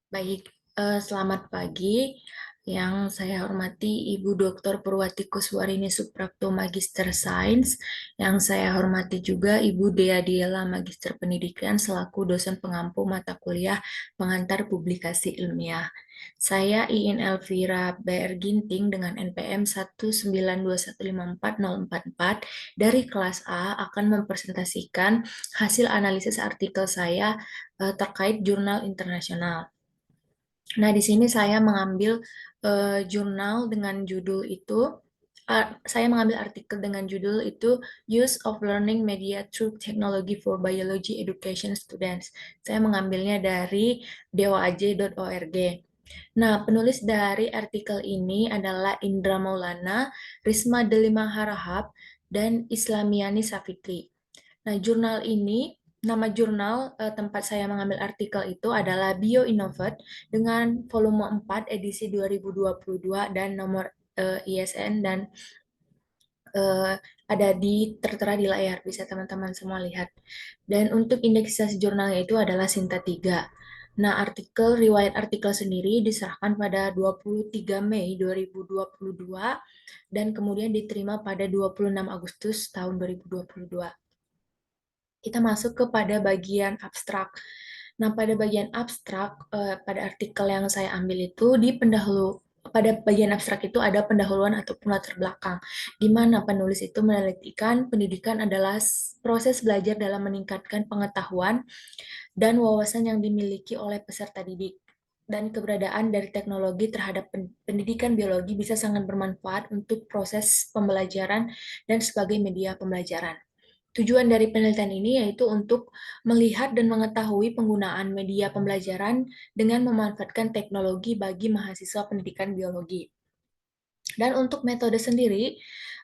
Baik, selamat pagi. Yang saya hormati Ibu Dr. Purwati Kuswarini Suprapto Magister Sains. Yang saya hormati juga Ibu Dea Diela Magister Pendidikan selaku dosen pengampu mata kuliah pengantar publikasi ilmiah. Saya Iin Elvira BR Ginting dengan NPM 192154044 dari kelas A akan mempresentasikan hasil analisis artikel saya terkait jurnal internasional. Nah, di sini saya mengambil jurnal dengan judul itu, saya mengambil artikel dengan judul itu Use of Learning Media Through Technology for Biology Education Students. Saya mengambilnya dari dewaj.org. Nah, penulis dari artikel ini adalah Indra Maulana, Risma Delima Harahap, dan Islamiani Safitri. Nah, nama jurnal tempat saya mengambil artikel itu adalah BioInnovate dengan volume 4 edisi 2022 dan nomor ISN dan eh, ada tertera di layar, bisa teman-teman semua lihat. Dan untuk indeksasi jurnalnya itu adalah Sinta 3. Nah, riwayat artikel sendiri diserahkan pada 23 Mei 2022 dan kemudian diterima pada 26 Agustus tahun 2022. Kita masuk kepada bagian abstrak. Nah, pada bagian abstrak, pada artikel yang saya ambil itu pada bagian abstrak itu ada pendahuluan ataupun latar belakang, di mana penulis itu menelitikan pendidikan adalah proses belajar dalam meningkatkan pengetahuan dan wawasan yang dimiliki oleh peserta didik. Dan keberadaan dari teknologi terhadap pendidikan biologi bisa sangat bermanfaat untuk proses pembelajaran dan sebagai media pembelajaran. Tujuan dari penelitian ini yaitu untuk melihat dan mengetahui penggunaan media pembelajaran dengan memanfaatkan teknologi bagi mahasiswa pendidikan biologi. Dan untuk metode sendiri,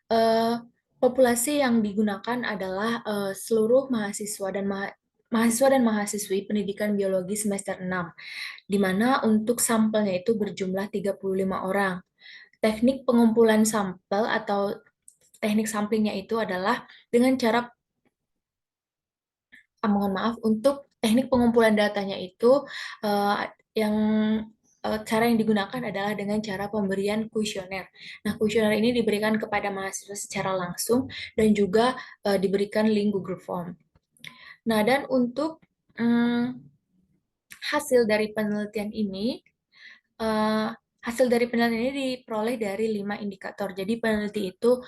eh, populasi yang digunakan adalah seluruh mahasiswa dan mahasiswi pendidikan biologi semester 6, di mana untuk sampelnya itu berjumlah 35 orang. Teknik pengumpulan sampel atau teknik samplingnya itu adalah dengan cara mohon maaf, untuk teknik pengumpulan datanya itu eh, yang cara yang digunakan adalah dengan cara pemberian kuesioner. Nah, kuesioner ini diberikan kepada mahasiswa secara langsung dan juga diberikan link Google Form. Nah, dan untuk hmm, hasil dari penelitian ini, eh, hasil dari penelitian ini diperoleh dari 5 indikator. Jadi peneliti itu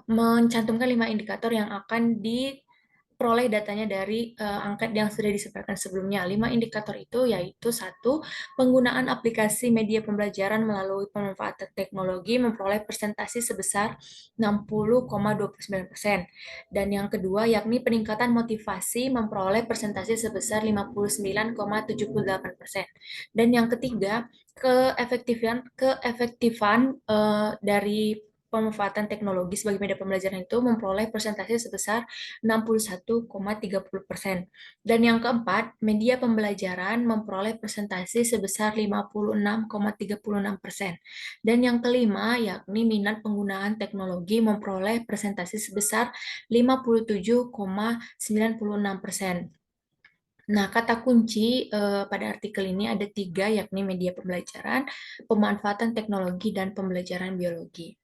mencantumkan 5 indikator yang akan diperoleh datanya dari angket yang sudah disebarkan sebelumnya. 5 indikator itu yaitu satu, penggunaan aplikasi media pembelajaran melalui pemanfaatan teknologi memperoleh persentase sebesar 60,29%. Dan yang kedua, yakni peningkatan motivasi memperoleh persentase sebesar 59,78%. Dan yang ketiga, keefektifan dari pemanfaatan teknologi sebagai media pembelajaran itu memperoleh persentase sebesar 61,30%. Dan yang keempat, media pembelajaran memperoleh persentase sebesar 56,36%. Dan yang kelima, yakni minat penggunaan teknologi memperoleh persentase sebesar 57,96%. Nah, kata kunci pada artikel ini ada tiga, yakni media pembelajaran, pemanfaatan teknologi, dan pembelajaran biologi.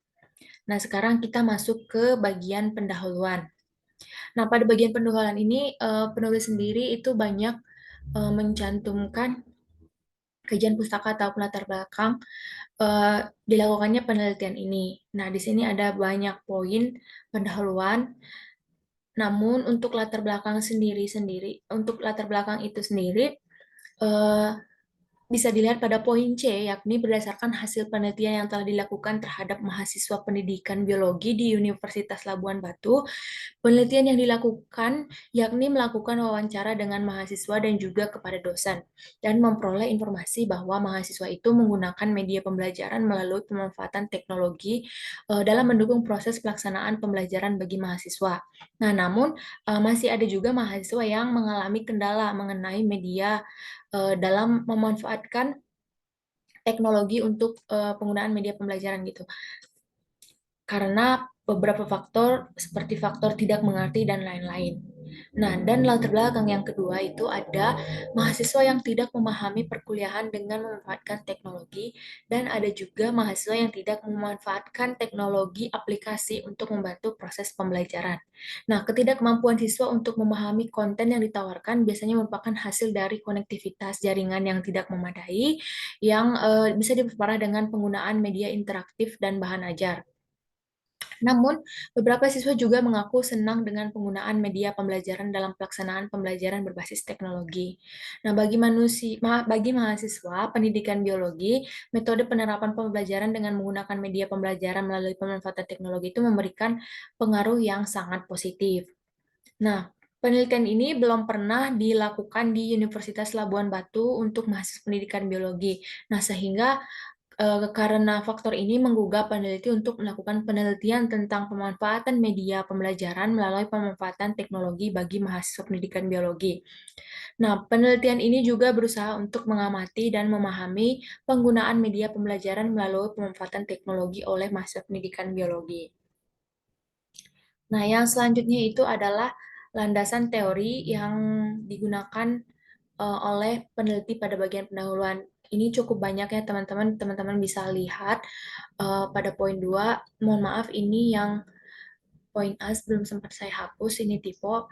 Nah, sekarang kita masuk ke bagian pendahuluan. Nah, pada bagian pendahuluan ini, penulis sendiri itu banyak mencantumkan kajian pustaka atau latar belakang dilakukannya penelitian ini. Nah, di sini ada banyak poin pendahuluan. Namun, untuk latar belakang itu sendiri, eh, bisa dilihat pada poin C, yakni berdasarkan hasil penelitian yang telah dilakukan terhadap mahasiswa pendidikan biologi di Universitas Labuan Batu. Penelitian yang dilakukan yakni melakukan wawancara dengan mahasiswa dan juga kepada dosen, dan memperoleh informasi bahwa mahasiswa itu menggunakan media pembelajaran melalui pemanfaatan teknologi dalam mendukung proses pelaksanaan pembelajaran bagi mahasiswa. Nah, namun masih ada juga mahasiswa yang mengalami kendala mengenai media dalam memanfaatkan teknologi untuk penggunaan media pembelajaran gitu. Karena beberapa faktor seperti faktor tidak mengerti dan lain-lain. Nah, dan latar belakang yang kedua itu ada mahasiswa yang tidak memahami perkuliahan dengan memanfaatkan teknologi, dan ada juga mahasiswa yang tidak memanfaatkan teknologi aplikasi untuk membantu proses pembelajaran. Nah, ketidakmampuan siswa untuk memahami konten yang ditawarkan biasanya merupakan hasil dari konektivitas jaringan yang tidak memadai, yang bisa diperparah dengan penggunaan media interaktif dan bahan ajar. Namun, beberapa siswa juga mengaku senang dengan penggunaan media pembelajaran dalam pelaksanaan pembelajaran berbasis teknologi. Nah, bagi mahasiswa pendidikan biologi, metode penerapan pembelajaran dengan menggunakan media pembelajaran melalui pemanfaatan teknologi itu memberikan pengaruh yang sangat positif. Nah, penelitian ini belum pernah dilakukan di Universitas Labuan Batu untuk mahasiswa pendidikan biologi. Nah, sehingga karena faktor ini menggugah peneliti untuk melakukan penelitian tentang pemanfaatan media pembelajaran melalui pemanfaatan teknologi bagi mahasiswa pendidikan biologi. Nah, penelitian ini juga berusaha untuk mengamati dan memahami penggunaan media pembelajaran melalui pemanfaatan teknologi oleh mahasiswa pendidikan biologi. Nah, yang selanjutnya itu adalah landasan teori yang digunakan oleh peneliti pada bagian pendahuluan. Ini cukup banyak ya teman-teman. Teman-teman bisa lihat pada poin 2. Mohon maaf, ini yang poin A belum sempat saya hapus, ini typo.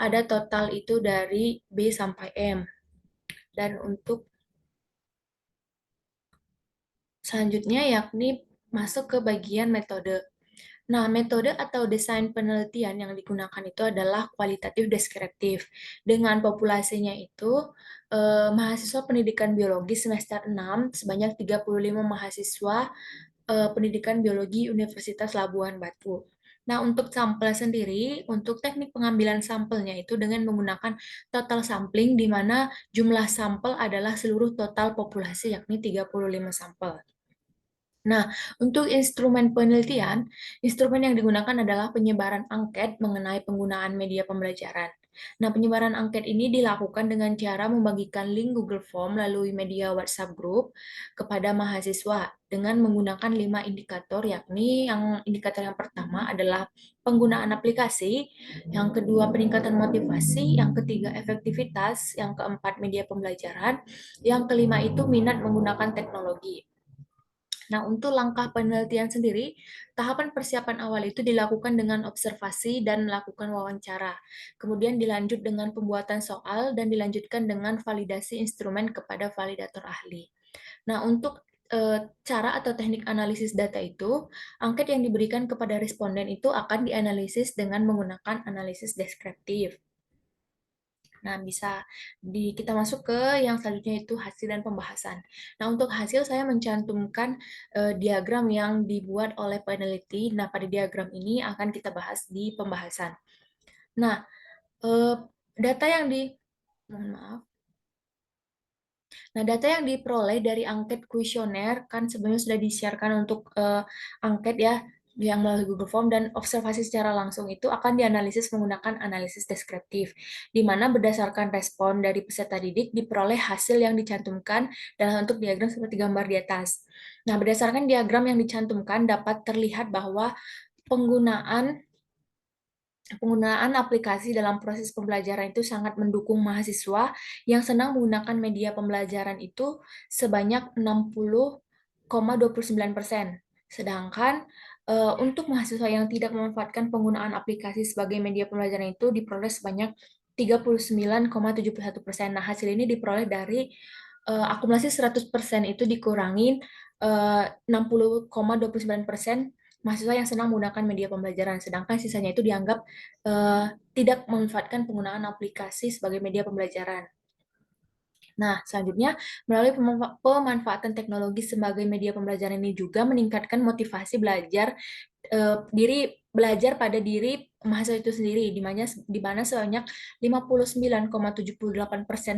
Ada total itu dari B sampai M. Dan untuk selanjutnya yakni masuk ke bagian metode. Nah, metode atau desain penelitian yang digunakan itu adalah kualitatif deskriptif. Dengan populasinya itu, mahasiswa pendidikan biologi semester 6 sebanyak 35 mahasiswa pendidikan biologi Universitas Labuan Batu. Nah, untuk sampel sendiri, untuk teknik pengambilan sampelnya itu dengan menggunakan total sampling, di mana jumlah sampel adalah seluruh total populasi, yakni 35 sampel. Nah, untuk instrumen penelitian, instrumen yang digunakan adalah penyebaran angket mengenai penggunaan media pembelajaran. Nah, penyebaran angket ini dilakukan dengan cara membagikan link Google Form melalui media WhatsApp Group kepada mahasiswa dengan menggunakan 5 indikator, yakni indikator yang pertama adalah penggunaan aplikasi, yang kedua peningkatan motivasi, yang ketiga efektivitas, yang keempat media pembelajaran, yang kelima itu minat menggunakan teknologi. Nah, untuk langkah penelitian sendiri, tahapan persiapan awal itu dilakukan dengan observasi dan melakukan wawancara. Kemudian dilanjut dengan pembuatan soal dan dilanjutkan dengan validasi instrumen kepada validator ahli. Nah, untuk cara atau teknik analisis data itu, angket yang diberikan kepada responden itu akan dianalisis dengan menggunakan analisis deskriptif. Nah, kita masuk ke yang selanjutnya itu hasil dan pembahasan. Nah, untuk hasil saya mencantumkan diagram yang dibuat oleh peneliti. Nah, pada diagram ini akan kita bahas di pembahasan. Nah, eh, data yang di mohon maaf. Nah, data yang diperoleh dari angket kuesioner kan sebenarnya sudah disiarkan untuk angket ya, yang melalui Google Form, dan observasi secara langsung itu akan dianalisis menggunakan analisis deskriptif, di mana berdasarkan respon dari peserta didik diperoleh hasil yang dicantumkan dalam bentuk diagram seperti gambar di atas. Nah, berdasarkan diagram yang dicantumkan dapat terlihat bahwa penggunaan penggunaan aplikasi dalam proses pembelajaran itu sangat mendukung mahasiswa yang senang menggunakan media pembelajaran itu sebanyak 60,29%. Sedangkan untuk mahasiswa yang tidak memanfaatkan penggunaan aplikasi sebagai media pembelajaran itu diperoleh sebanyak 39,71%. Nah, hasil ini diperoleh dari akumulasi 100% itu dikurangin 60,29% mahasiswa yang senang menggunakan media pembelajaran, sedangkan sisanya itu dianggap tidak memanfaatkan penggunaan aplikasi sebagai media pembelajaran. Nah, selanjutnya, melalui pemanfaatan teknologi sebagai media pembelajaran ini juga meningkatkan motivasi belajar pada diri mahasiswa itu sendiri, di mana sebanyak 59,78%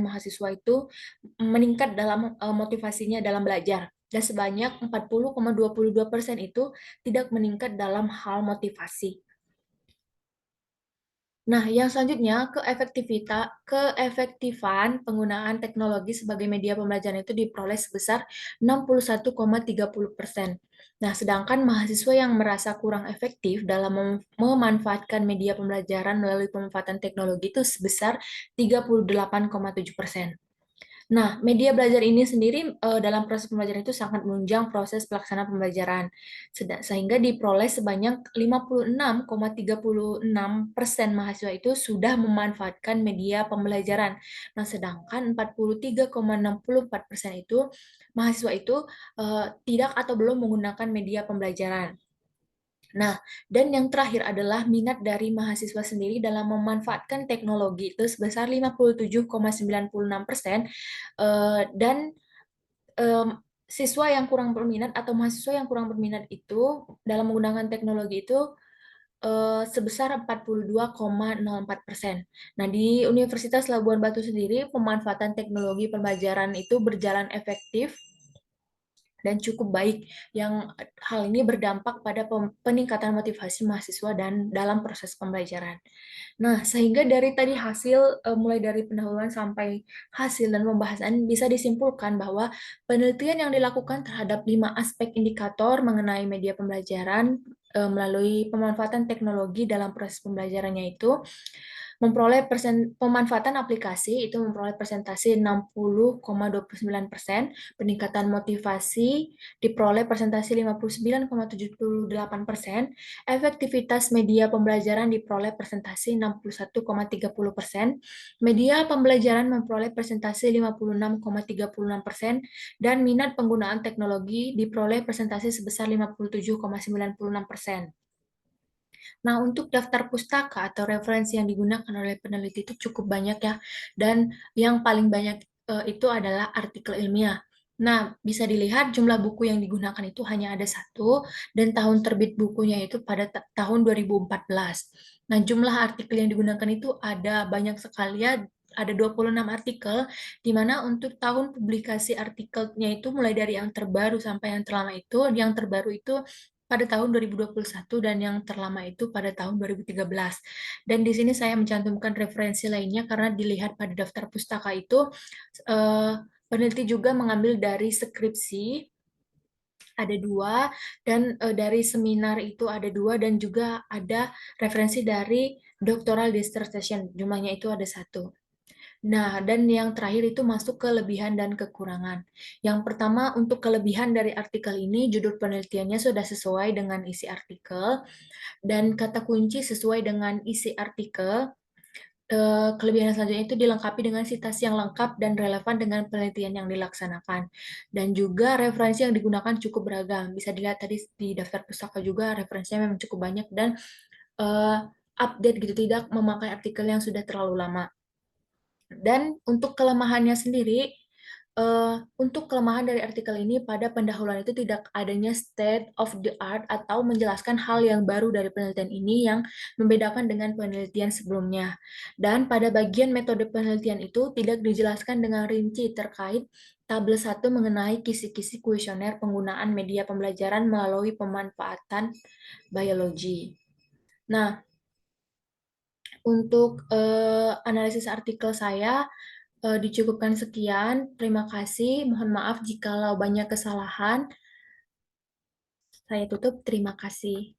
mahasiswa itu meningkat dalam motivasinya dalam belajar, dan sebanyak 40,22% itu tidak meningkat dalam hal motivasi. Nah, yang selanjutnya, keefektifan penggunaan teknologi sebagai media pembelajaran itu diperoleh sebesar 61,30%. Nah, sedangkan mahasiswa yang merasa kurang efektif dalam memanfaatkan media pembelajaran melalui pemanfaatan teknologi itu sebesar 38,7%. Nah, media belajar ini sendiri dalam proses pembelajaran itu sangat menunjang proses pelaksanaan pembelajaran, sehingga diperoleh sebanyak 56,36% mahasiswa itu sudah memanfaatkan media pembelajaran. Nah, sedangkan 43,64% itu mahasiswa itu tidak atau belum menggunakan media pembelajaran. Nah, dan yang terakhir adalah minat dari mahasiswa sendiri dalam memanfaatkan teknologi itu sebesar 57,96%, dan siswa yang kurang berminat atau mahasiswa yang kurang berminat itu dalam menggunakan teknologi itu sebesar 42,04%. Nah, di Universitas Labuan Batu sendiri, pemanfaatan teknologi pembelajaran itu berjalan efektif dan cukup baik, yang hal ini berdampak pada peningkatan motivasi mahasiswa dan dalam proses pembelajaran. Nah, sehingga dari tadi hasil, mulai dari pendahuluan sampai hasil dan pembahasan bisa disimpulkan bahwa penelitian yang dilakukan terhadap 5 aspek indikator mengenai media pembelajaran melalui pemanfaatan teknologi dalam proses pembelajarannya itu memperoleh pemanfaatan aplikasi itu memperoleh presentasi 60,29%, peningkatan motivasi diperoleh presentasi 59,78%, efektivitas media pembelajaran diperoleh presentasi 61,30%, media pembelajaran memperoleh presentasi 56,36%, dan minat penggunaan teknologi diperoleh presentasi sebesar 57,96%. Nah, untuk daftar pustaka atau referensi yang digunakan oleh peneliti itu cukup banyak ya, dan yang paling banyak itu adalah artikel ilmiah. Nah, bisa dilihat jumlah buku yang digunakan itu hanya ada satu, dan tahun terbit bukunya itu pada tahun 2014. Nah, jumlah artikel yang digunakan itu ada banyak sekali ya, ada 26 artikel, di mana untuk tahun publikasi artikelnya itu mulai dari yang terbaru sampai yang terlama itu, yang terbaru itu pada tahun 2021 dan yang terlama itu pada tahun 2013. Dan di sini saya mencantumkan referensi lainnya karena dilihat pada daftar pustaka itu eh, peneliti juga mengambil dari skripsi ada dua, dan dari seminar itu ada dua, dan juga ada referensi dari doctoral dissertation, jumlahnya itu ada satu. Nah, dan yang terakhir itu masuk kelebihan dan kekurangan. Yang pertama, untuk kelebihan dari artikel ini, judul penelitiannya sudah sesuai dengan isi artikel, dan kata kunci sesuai dengan isi artikel. Kelebihan selanjutnya itu dilengkapi dengan sitasi yang lengkap dan relevan dengan penelitian yang dilaksanakan. Dan juga referensi yang digunakan cukup beragam. Bisa dilihat tadi di daftar pustaka juga referensinya memang cukup banyak dan eh, update gitu, tidak memakai artikel yang sudah terlalu lama. Dan untuk kelemahannya sendiri, untuk kelemahan dari artikel ini pada pendahuluan itu tidak adanya state of the art atau menjelaskan hal yang baru dari penelitian ini yang membedakan dengan penelitian sebelumnya. Dan pada bagian metode penelitian itu tidak dijelaskan dengan rinci terkait tabel 1 mengenai kisi-kisi kuesioner penggunaan media pembelajaran melalui pemanfaatan biologi. Nah, untuk analisis artikel saya dicukupkan sekian. Terima kasih. Mohon maaf jikalau banyak kesalahan. Saya tutup. Terima kasih.